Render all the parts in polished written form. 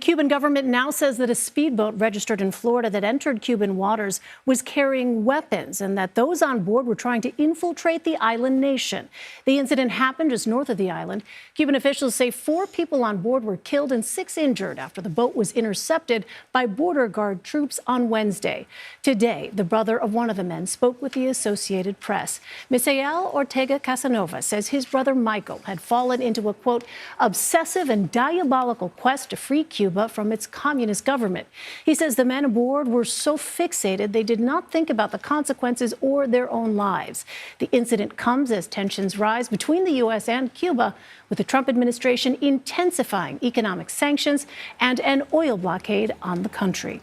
Cuban government now says that a speedboat registered in Florida that entered Cuban waters was carrying weapons and that those on board were trying to infiltrate the island nation. The incident happened just north of the island. Cuban officials say 4 people on board were killed and 6 injured after the boat was intercepted by border guard troops on Wednesday. Today, the brother of one of the men spoke with the Associated Press. Misael Ortega Casanova says his brother Michael had fallen into a, quote, obsessive and diabolical quest to free Cuba from its communist government. He says the men aboard were so fixated they did not think about the consequences or their own lives. The incident comes as tensions rise between the U.S. and Cuba, with the Trump administration intensifying economic sanctions and an oil blockade on the country.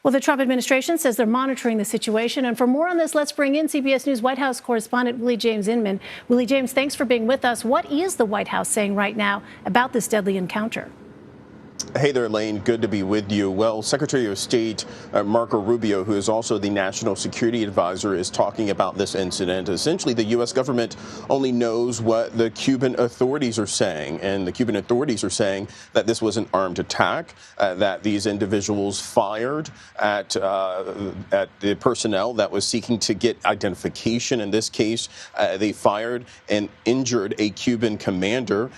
Well, the Trump administration says they're monitoring the situation. And for more on this, let's bring in CBS News White House correspondent Willie James Inman. Willie James, thanks for being with us. What is the White House saying right now about this deadly encounter? Hey there, Elaine. Good to be with you. Well, Secretary of State Marco Rubio, who is also the National Security Advisor, is talking about this incident. Essentially, the U.S. government only knows what the Cuban authorities are saying, and the Cuban authorities are saying that this was an armed attack, that these individuals fired at the personnel that was seeking to get identification. In this case, they fired and injured a Cuban commander.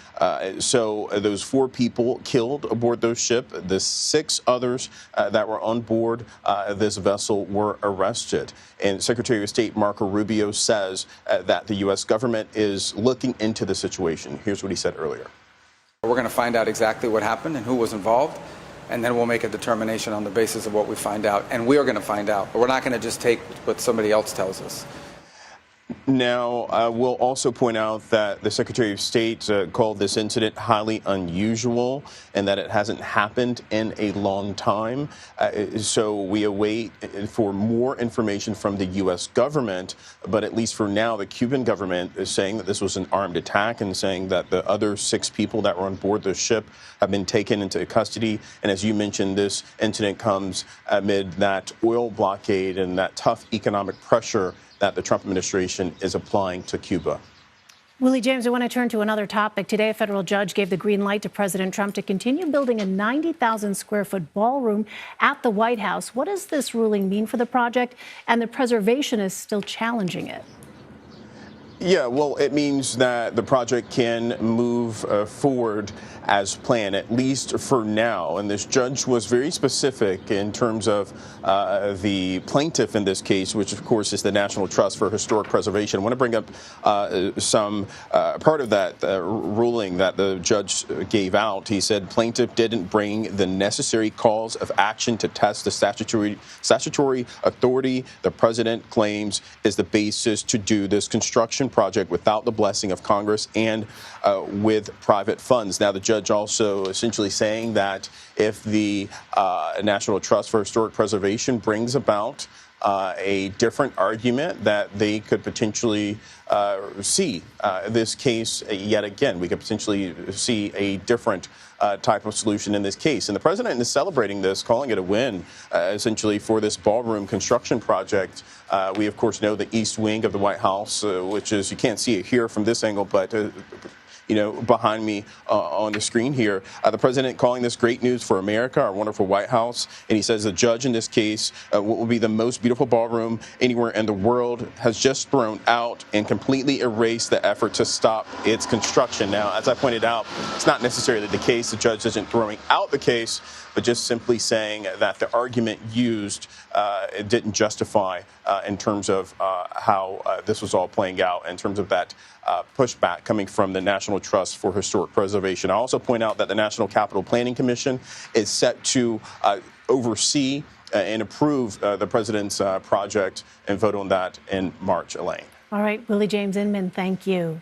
So those 4 people killed aboard the ship. The 6 others that were on board this vessel were arrested. And Secretary of State Marco Rubio says that the U.S. government is looking into the situation. Here's what he said earlier. We're going to find out exactly what happened and who was involved, and then we'll make a determination on the basis of what we find out. And we are going to find out, but we're not going to just take what somebody else tells us. Now, we'll also point out that the Secretary of State called this incident highly unusual and that it hasn't happened in a long time. So we await for more information from the U.S. government. But at least for now, the Cuban government is saying that this was an armed attack and saying that the other 6 people that were on board the ship have been taken into custody. And as you mentioned, this incident comes amid that oil blockade and that tough economic pressure that the Trump administration is applying to Cuba. Willie James, I want to turn to another topic. Today, a federal judge gave the green light to President Trump to continue building a 90,000 square foot ballroom at the White House. What does this ruling mean for the project? And the preservationists still challenging it. Yeah, well, it means that the project can move forward as planned, at least for now. And this judge was very specific in terms of the plaintiff in this case, which, of course, is the National Trust for Historic Preservation. I want to bring up some part of that ruling that the judge gave out. He said plaintiff didn't bring the necessary cause of action to test the statutory authority the president claims is the basis to do this construction project without the blessing of Congress and with private funds. Now, the judge also essentially saying that if the National Trust for Historic Preservation brings about a different argument, that they could potentially see this case yet again. We could potentially see a different type of solution in this case. And the president is celebrating this, calling it a win, essentially, for this ballroom construction project. We, of course, know the east wing of the White House, which is, you can't see it here from this angle, but behind me on the screen here, the president calling this great news for America, our wonderful White House. And he says the judge in this case, what will be the most beautiful ballroom anywhere in the world, has just thrown out and completely erased the effort to stop its construction. Now, as I pointed out, it's not necessarily the case. The judge isn't throwing out the case, but just simply saying that the argument used it didn't justify in terms of how this was all playing out, in terms of that pushback coming from the National Trust for Historic Preservation. I also point out that the National Capital Planning Commission is set to oversee and approve the president's project and vote on that in March, Elaine. All right, Willie James Inman, thank you.